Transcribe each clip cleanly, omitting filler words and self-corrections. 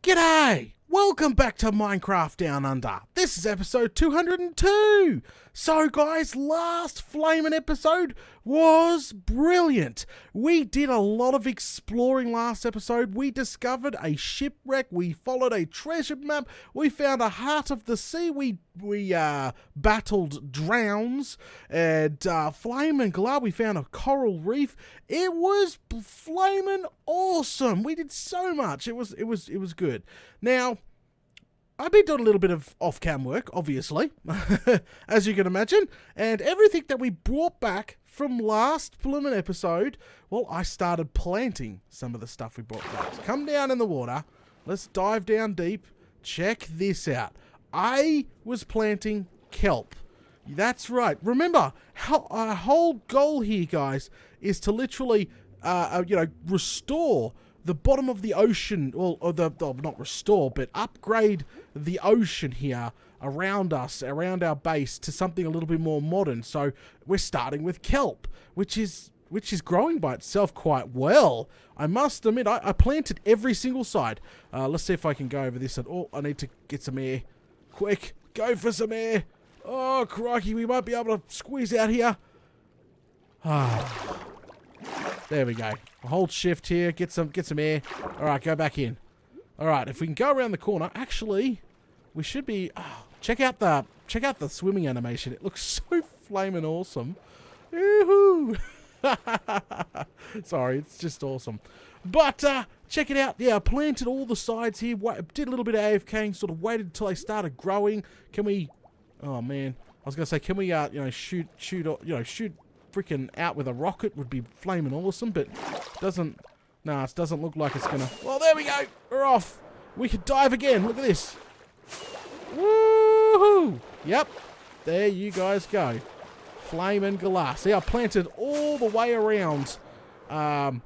G'day! Welcome back to Minecraft Down Under. This is episode 202. So guys, last flaming episode was brilliant. We did a lot of exploring last episode. We discovered a shipwreck. We followed a treasure map. We found a heart of the sea. We battled drowns and flame and glow. We found a coral reef. It was flaming awesome. We did so much. It was good. Now, I've been doing a little bit of off-cam work, obviously, as you can imagine, and everything that we brought back from last flimin' episode, well, I started planting some of the stuff we brought back. So come down in the water, let's dive down deep, check this out. I was planting kelp. That's right. Remember, our whole goal here, guys, is to literally, restore the bottom of the ocean, not restore, but upgrade the ocean here around us, around our base, to something a little bit more modern. So we're starting with kelp, which is growing by itself quite well. I must admit, I planted every single side. Let's see if I can go over this. I need to get some air. Quick, go for some air. Oh, crikey, we might be able to squeeze out here. There we go. Hold shift here, get some air. Alright, go back in. Alright, if we can go around the corner, actually, we should be... check out the swimming animation. It looks so flaming awesome. Yoo-hoo! Sorry, it's just awesome. But, check it out. Yeah, I planted all the sides here. Did a little bit of AFKing, sort of waited until they started growing. Can we... Oh, man. I was going to say, can we, shoot freaking out with a rocket? Would be flaming awesome, but it doesn't look like it's gonna. Well, there we go, we're off. We could dive again. Look at this. Woohoo! Yep, there you guys go. Flame and glass. See, I planted all the way around the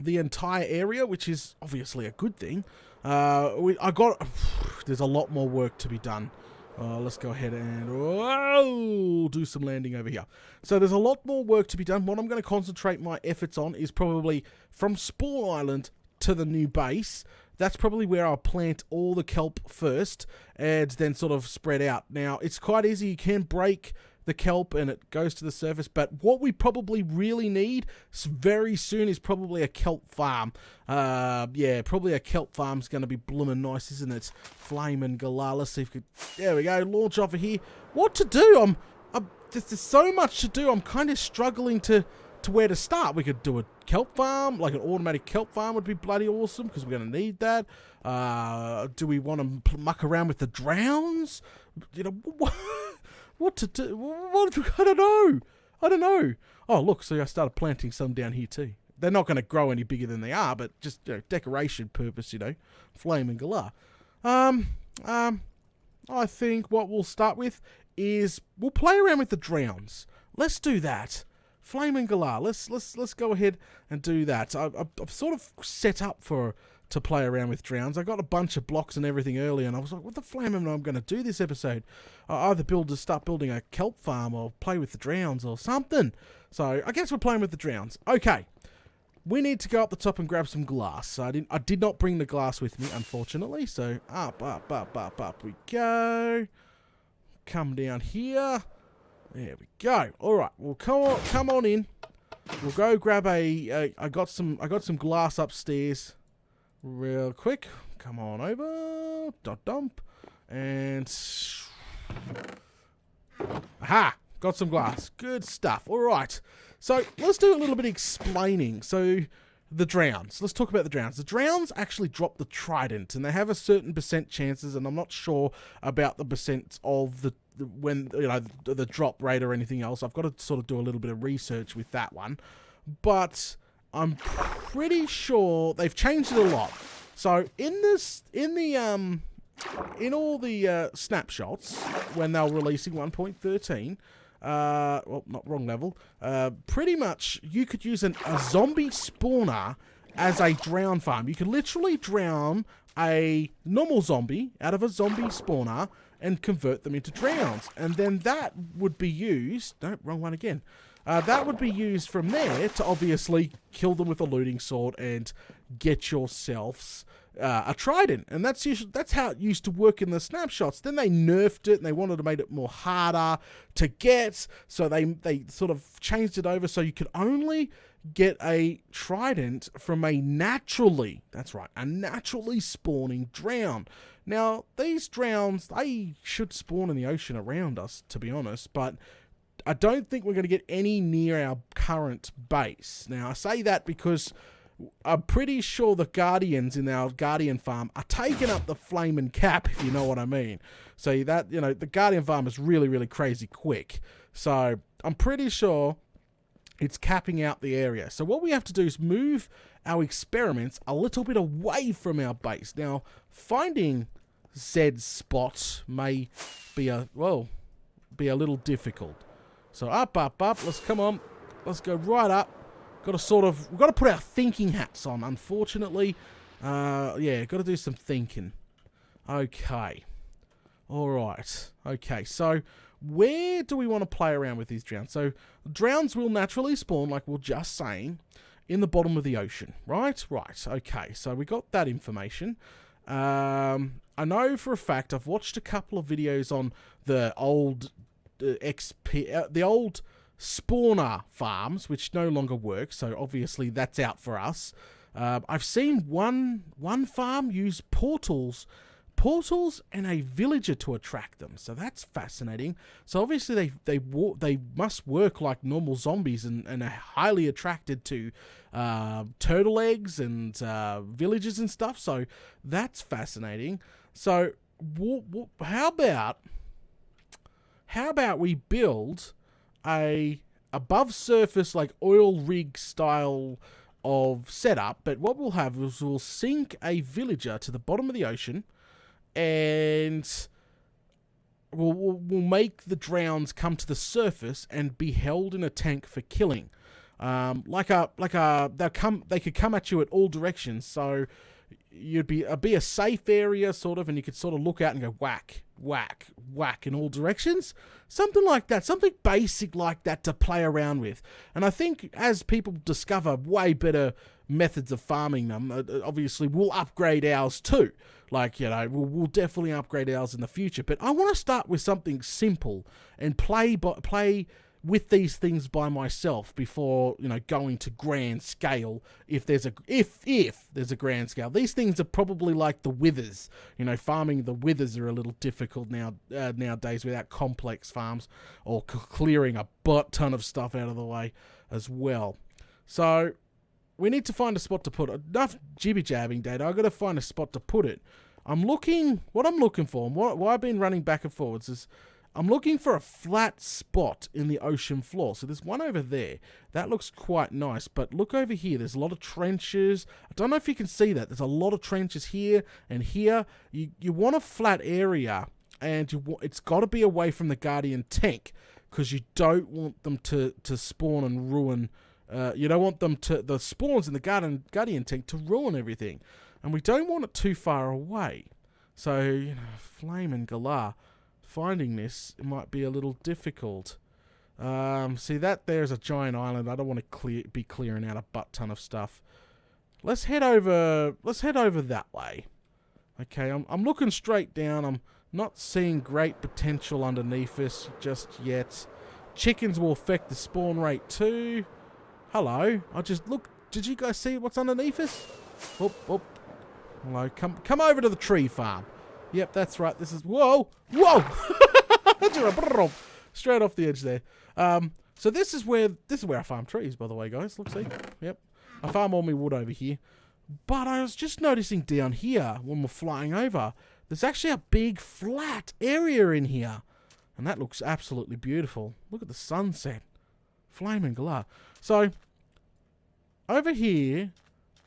entire area, which is obviously a good thing. There's a lot more work to be done. Let's go ahead and do some landing over here. So there's a lot more work to be done. What I'm going to concentrate my efforts on is probably from Spawn Island to the new base. That's probably where I'll plant all the kelp first and then sort of spread out. Now, it's quite easy. You can break the kelp and it goes to the surface, but what we probably really need very soon is probably a kelp farm. Yeah, probably a kelp farm's going to be blooming nice, isn't it? Flame and Galar. Let's see if we could... There we go, launch off of here. What to do? There's so much to do. I'm kind of struggling to where to start. We could do a kelp farm, like an automatic kelp farm would be bloody awesome, because we're going to need that. Do we want to muck around with the drowns? You know, what to do? I don't know. Oh, look, so I started planting some down here too. They're not going to grow any bigger than they are, but just decoration purpose, flame and galah. I think what we'll start with is we'll play around with the drowns. Let's do that. Flame and galah. Let's go ahead and do that. I've sort of set up to play around with drowns. I got a bunch of blocks and everything earlier, and I was like, what the flame am I going to do this episode? I either start building a kelp farm or play with the drowns or something. So I guess we're playing with the drowns. Okay. We need to go up the top and grab some glass. So I did not bring the glass with me, unfortunately. So up we go. Come down here. There we go. All right. Well, come on in. We'll go grab I got some glass upstairs. Real quick, come on over, dump, and aha, got some glass. Good stuff. All right, so let's do a little bit of explaining. So the drowns. Let's talk about the drowns. The drowns actually drop the trident, and they have a certain percent chances, and I'm not sure about the percent of the drop rate or anything else. I've got to sort of do a little bit of research with that one, but I'm pretty sure they've changed it a lot. So in all the snapshots when they were releasing 1.13, well, not wrong level. Pretty much you could use a zombie spawner as a drown farm. You can literally drown a normal zombie out of a zombie spawner and convert them into drowns, and then that would be used. No, wrong one again. That would be used from there to obviously kill them with a looting sword and get yourselves a trident, and that's how it used to work in the snapshots. Then they nerfed it, and they wanted to make it more harder to get, so they sort of changed it over so you could only get a trident from a naturally spawning drown. Now, these drowns, they should spawn in the ocean around us, to be honest, but I don't think we're going to get any near our current base. Now, I say that because I'm pretty sure the Guardians in our Guardian farm are taking up the flaming cap, if you know what I mean. So that, the Guardian farm is really, really crazy quick. So I'm pretty sure it's capping out the area. So what we have to do is move our experiments a little bit away from our base. Now, finding Zed's spot may be a little difficult. So up. Let's come on. Let's go right up. We've got to put our thinking hats on, unfortunately. Yeah, got to do some thinking. Okay. All right. Okay, so where do we want to play around with these drowns? So drowns will naturally spawn, like we we're just saying, in the bottom of the ocean, right? Right. Okay, so we got that information. I know for a fact I've watched a couple of videos on the old the old spawner farms, which no longer work, so obviously that's out for us. I've seen one farm use portals and a villager to attract them, so that's fascinating. So obviously they must work like normal zombies and are highly attracted to turtle eggs and villagers and stuff, so that's fascinating. So how about we build a above surface like oil rig style of setup, but what we'll have is we'll sink a villager to the bottom of the ocean, and we'll make the drowns come to the surface and be held in a tank for killing. They could come at you at all directions, so you'd be a safe area sort of, and you could sort of look out and go whack, whack, whack in all directions. Something like that, something basic like that to play around with. And I think as people discover way better methods of farming them, obviously we'll upgrade ours too. Like, we'll definitely upgrade ours in the future. But I want to start with something simple and play with these things by myself before, going to grand scale. If there's a grand scale, these things are probably like the withers. Farming the withers are a little difficult nowadays without complex farms or clearing a butt ton of stuff out of the way as well. So we need to find a spot to put it. Enough jibby jabbing, Dad. I've got to find a spot to put it. What I'm looking for, why I've been running back and forwards is, I'm looking for a flat spot in the ocean floor. So there's one over there. That looks quite nice. But look over here. There's a lot of trenches. I don't know if you can see that. There's a lot of trenches here and here. You want a flat area, and it's got to be away from the Guardian tank, because you don't want them to spawn and ruin. You don't want the spawns in the Guardian tank to ruin everything. And we don't want it too far away. So, Flame and Galar, finding this, it might be a little difficult. See, that there's a giant island. I don't want to be clearing out a butt ton of stuff. Let's head over that way. Okay, I'm looking straight down. I'm not seeing great potential underneath us just yet. Chickens will affect the spawn rate too. Hello. Did you guys see what's underneath us? Oh. Hello. Come over to the tree farm. Yep, that's right. This is... Whoa! Straight off the edge there. So this is where I farm trees, by the way, guys. Look, see? Yep. I farm all my wood over here. But I was just noticing down here, when we're flying over, there's actually a big flat area in here. And that looks absolutely beautiful. Look at the sunset. Flaming Galar. So, over here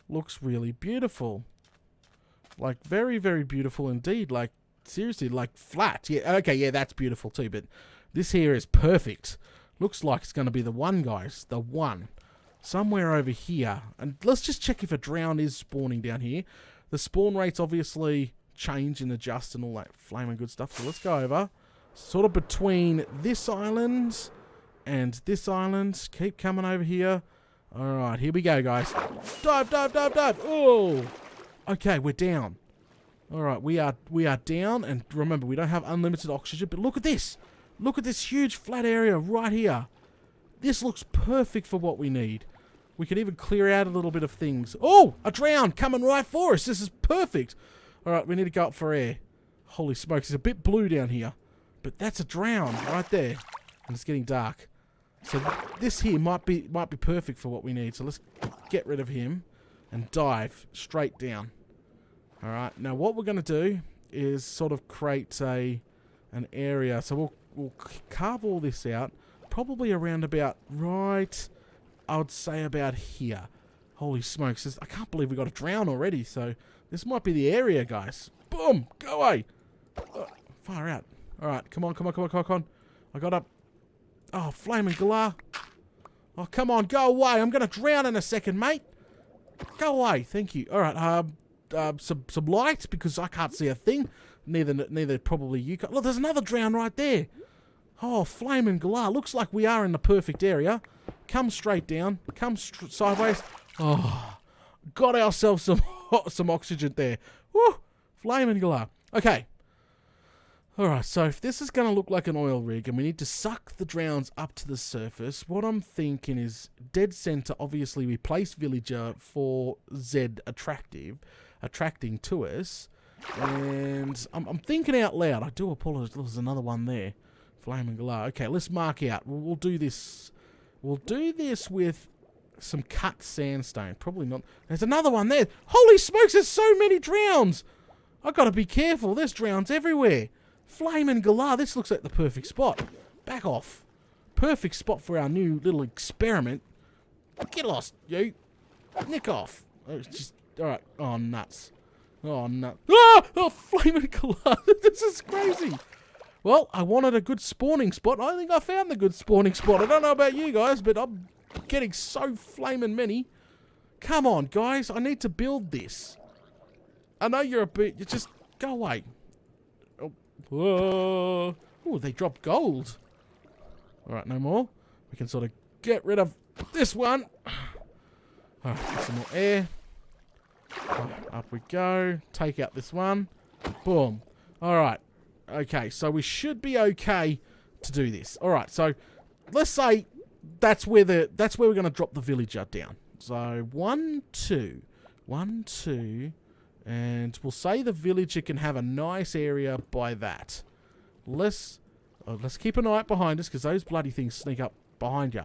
looks really beautiful. Like, very, very beautiful indeed. Like, seriously, like, flat. Yeah, okay, yeah, that's beautiful too, but this here is perfect. Looks like it's going to be the one, guys. The one. Somewhere over here. And let's just check if a drown is spawning down here. The spawn rates obviously change and adjust and all that flaming good stuff. So let's go over. Sort of between this island and this island. Keep coming over here. Alright, here we go, guys. Dive, dive, dive, dive. Oh! Okay, we're down. Alright, we are down, and remember, we don't have unlimited oxygen, but look at this! Look at this huge flat area right here. This looks perfect for what we need. We can even clear out a little bit of things. Oh! A drown coming right for us! This is perfect! Alright, we need to go up for air. Holy smokes, it's a bit blue down here. But that's a drown right there. And it's getting dark. So this here might be perfect for what we need. So let's get rid of him and dive straight down. Alright, now what we're going to do is sort of create an area. So we'll carve all this out. Probably around about right, I would say about here. Holy smokes, I can't believe we got a drown already. So this might be the area, guys. Boom, go away. Far out. Alright, come on. I got up. Oh, flaming galah. Oh, come on, go away. I'm going to drown in a second, mate. Go away, thank you. Alright, some light, because I can't see a thing. Neither probably you can. Look, there's another drown right there. Oh, flaming galah. Looks like we are in the perfect area. Come straight down. Come sideways. Oh, got ourselves some oxygen there. Woo, flaming galah. Okay. Alright, so if this is going to look like an oil rig and we need to suck the drowns up to the surface, what I'm thinking is dead center, obviously we place villager for Z attracting to us. And I'm thinking out loud. I do apologize, there's another one there. Flaming galah. Okay, let's mark out. We'll do this. We'll do this with some cut sandstone. Probably not. There's another one there. Holy smokes, there's so many drowns. I've got to be careful. There's drowns everywhere. Flaming galah. This looks like the perfect spot. Back off. Perfect spot for our new little experiment. Get lost, you. Nick off. Alright. Oh, nuts. Oh, nuts. Ah! Oh, flaming galah. This is crazy. Well, I wanted a good spawning spot. I think I found the good spawning spot. I don't know about you guys, but I'm getting so flaming many. Come on, guys. I need to build this. I know you're a bit... You just go away. Oh, they dropped gold. Alright, no more. We can sort of get rid of this one. Alright, get some more air. Up we go. Take out this one. Boom. Alright. Okay, so we should be okay to do this. Alright, so let's say that's where we're going to drop the villager down. So 1, 2. 1, 2. And we'll say the villager can have a nice area by that. Let's keep an eye out behind us, because those bloody things sneak up behind you.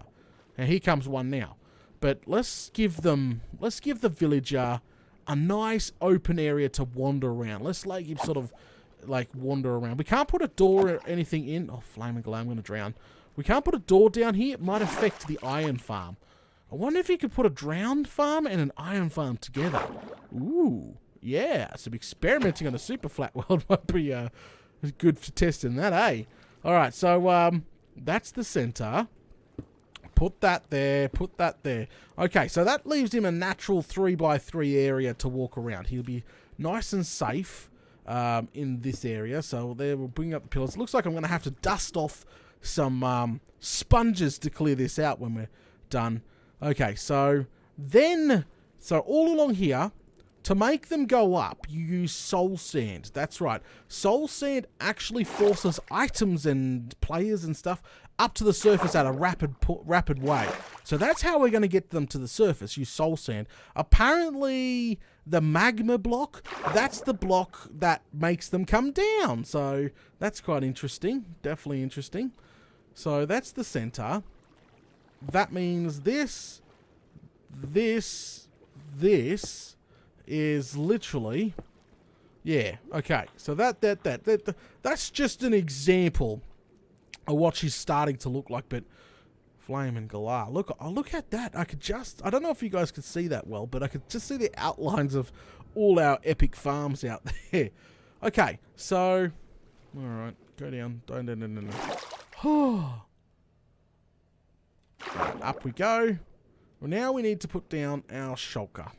And here comes one now. But let's give the villager a nice open area to wander around. Let's let him sort of like wander around. We can't put a door or anything in. Oh, flaming galah, I'm going to drown. We can't put a door down here. It might affect the iron farm. I wonder if you could put a drowned farm and an iron farm together. Ooh. Yeah, some experimenting on a super flat world might be good for testing that, eh? Alright, so that's the center. Put that there, put that there. Okay, so that leaves him a natural 3x3 area to walk around. He'll be nice and safe in this area. So there, we'll bring up the pillars. Looks like I'm going to have to dust off some sponges to clear this out when we're done. Okay, so all along here, to make them go up, you use soul sand. That's right. Soul sand actually forces items and players and stuff up to the surface at a rapid way. So that's how we're going to get them to the surface, use soul sand. Apparently, the magma block, that's the block that makes them come down. So that's quite interesting. Definitely interesting. So that's the center. That means this is literally, yeah, okay. So that's just an example of what she's starting to look like. But flaming galah, look at that. I don't know if you guys could see that well, but I could just see the outlines of all our epic farms out there. Okay, so all right, go down. Don't. Right, up we go. Well, now we need to put down our shulker.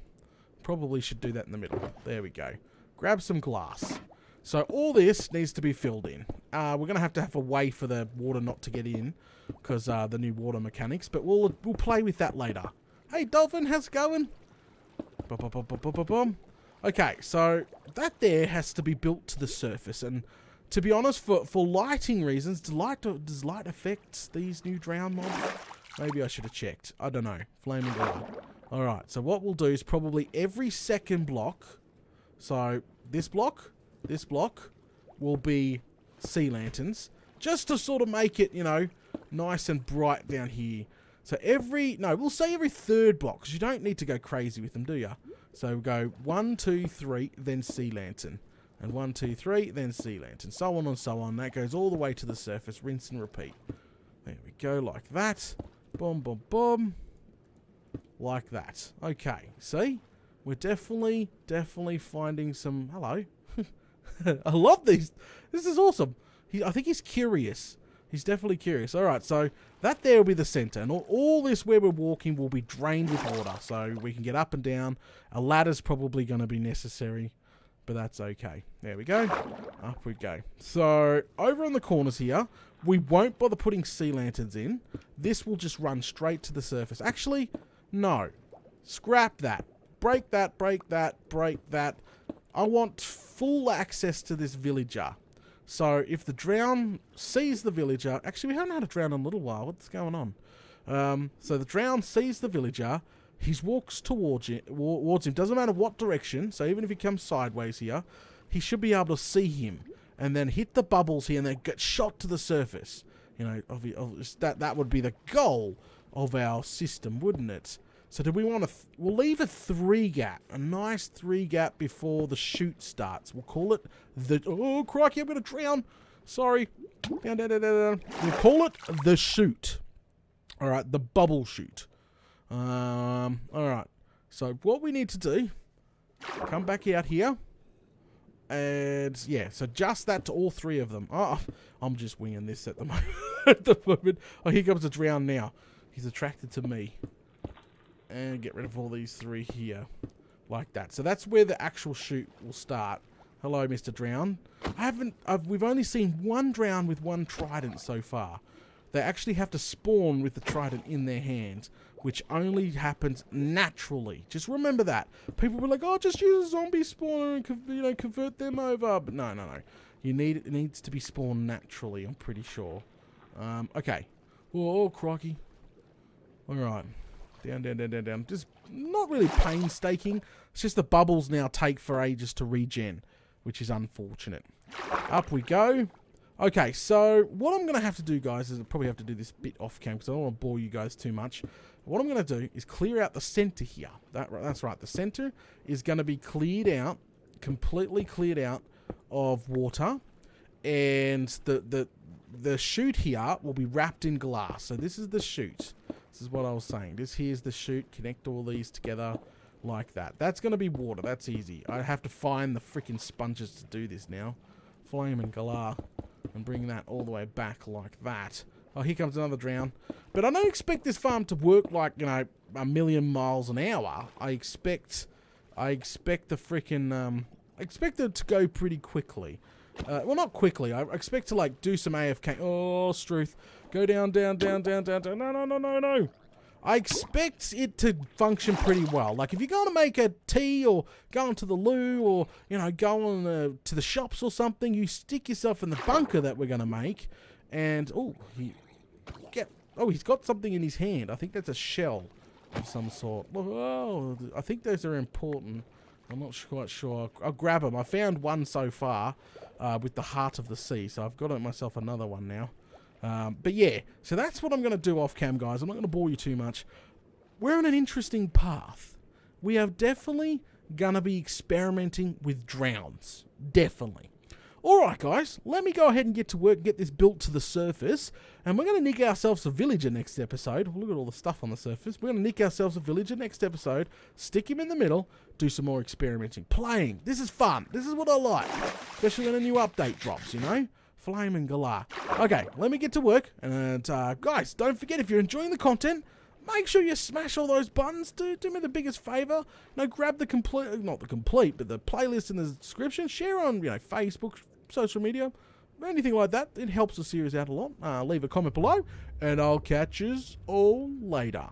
Probably should do that in the middle. There we go. Grab some glass. So all this needs to be filled in. We're going to have a way for the water not to get in, because the new water mechanics. But we'll play with that later. Hey, Dolphin, how's it going? Okay, so that there has to be built to the surface, and to be honest, for lighting reasons, does light affect these new drown mobs? Maybe I should have checked. I don't know. Flaming glow. Alright, so what we'll do is probably every second block, so this block will be sea lanterns, just to sort of make it, you know, nice and bright down here. So we'll say every third block, because you don't need to go crazy with them, do you? So we'll go 1, 2, 3, then sea lantern. And 1, 2, 3, then sea lantern. So on and so on. That goes all the way to the surface. Rinse and repeat. There we go, like that. Boom, boom, boom. Like that. Okay, see? We're definitely finding some... Hello. I love these. This is awesome. I think he's curious. He's definitely curious. Alright, so that there will be the center. And all this where we're walking will be drained with water. So we can get up and down. A ladder's probably going to be necessary. But that's okay. There we go. Up we go. So over on the corners here, we won't bother putting sea lanterns in. This will just run straight to the surface. Actually, no. Scrap that. Break that, break that, break that. I want full access to this villager. So if the drown sees the villager... Actually, we haven't had a drown in a little while. What's going on? So the drown sees the villager. He walks towards him. Doesn't matter what direction. So even if he comes sideways here, he should be able to see him. And then hit the bubbles here and then get shot to the surface. You know, that would be the goal of our system, wouldn't it? So do we want to... we'll leave a 3 gap. A nice 3 gap before the shoot starts. We'll call it the... Oh, crikey, I'm going to drown. Sorry. Down, down, down, down. We'll call it the shoot. Alright, the bubble shoot. Alright. So what we need to do... Come back out here. And, yeah, so just that to all 3 of them. Oh, I'm just winging this at the moment. Oh, here comes the drown now. He's attracted to me. And get rid of all these 3 here. Like that. So that's where the actual shoot will start. Hello, Mr. Drown. We've only seen 1 drown with 1 trident so far. They actually have to spawn with the trident in their hands, which only happens naturally. Just remember that. People were like, oh, just use a zombie spawner and convert them over. But no. It needs to be spawned naturally, I'm pretty sure. Okay. Oh, crikey. Alright. Down. Just not really painstaking. It's just the bubbles now take for ages to regen, which is unfortunate. Up we go. Okay, so what I'm going to have to do, guys, is I'll probably have to do this bit off cam because I don't want to bore you guys too much. What I'm going to do is clear out the center here. That's right. The center is going to be cleared out, completely cleared out of water, and the chute here will be wrapped in glass. So this is the chute. This is what I was saying. This here's the chute. Connect all these together like that. That's going to be water. That's easy. I have to find the freaking sponges to do this now. Flame and galah. And bring that all the way back like that. Oh, here comes another drown. But I don't expect this farm to work like, you know, 1,000,000 miles an hour. I expect the freaking... I expect it to go pretty quickly. Well, not quickly. I expect to, like, do some AFK. Oh, Struth. Go down. No. I expect it to function pretty well. Like, if you're going to make a tea or go into the loo or, you know, go on to the shops or something, you stick yourself in the bunker that we're going to make. And, he's got something in his hand. I think that's a shell of some sort. Oh, I think those are important. I'm not quite sure. I'll grab them. I found one so far with the heart of the sea, so I've got myself another one now. But yeah, so that's what I'm going to do off cam, guys. I'm not going to bore you too much. We're on an interesting path. We are definitely going to be experimenting with drowns. Definitely. Alright, guys. Let me go ahead and get to work and get this built to the surface. And we're going to nick ourselves a villager next episode. Look at all the stuff on the surface. We're going to nick ourselves a villager next episode. Stick him in the middle. Do some more experimenting. Playing. This is fun. This is what I like. Especially when a new update drops, you know? Flame and galah. Okay, let me get to work. And guys, don't forget, if you're enjoying the content, make sure you smash all those buttons. Do me the biggest favor. Grab the complete, not the complete, but the playlist in the description. Share on, Facebook, social media, anything like that. It helps the series out a lot. Leave a comment below, and I'll catch yous all later.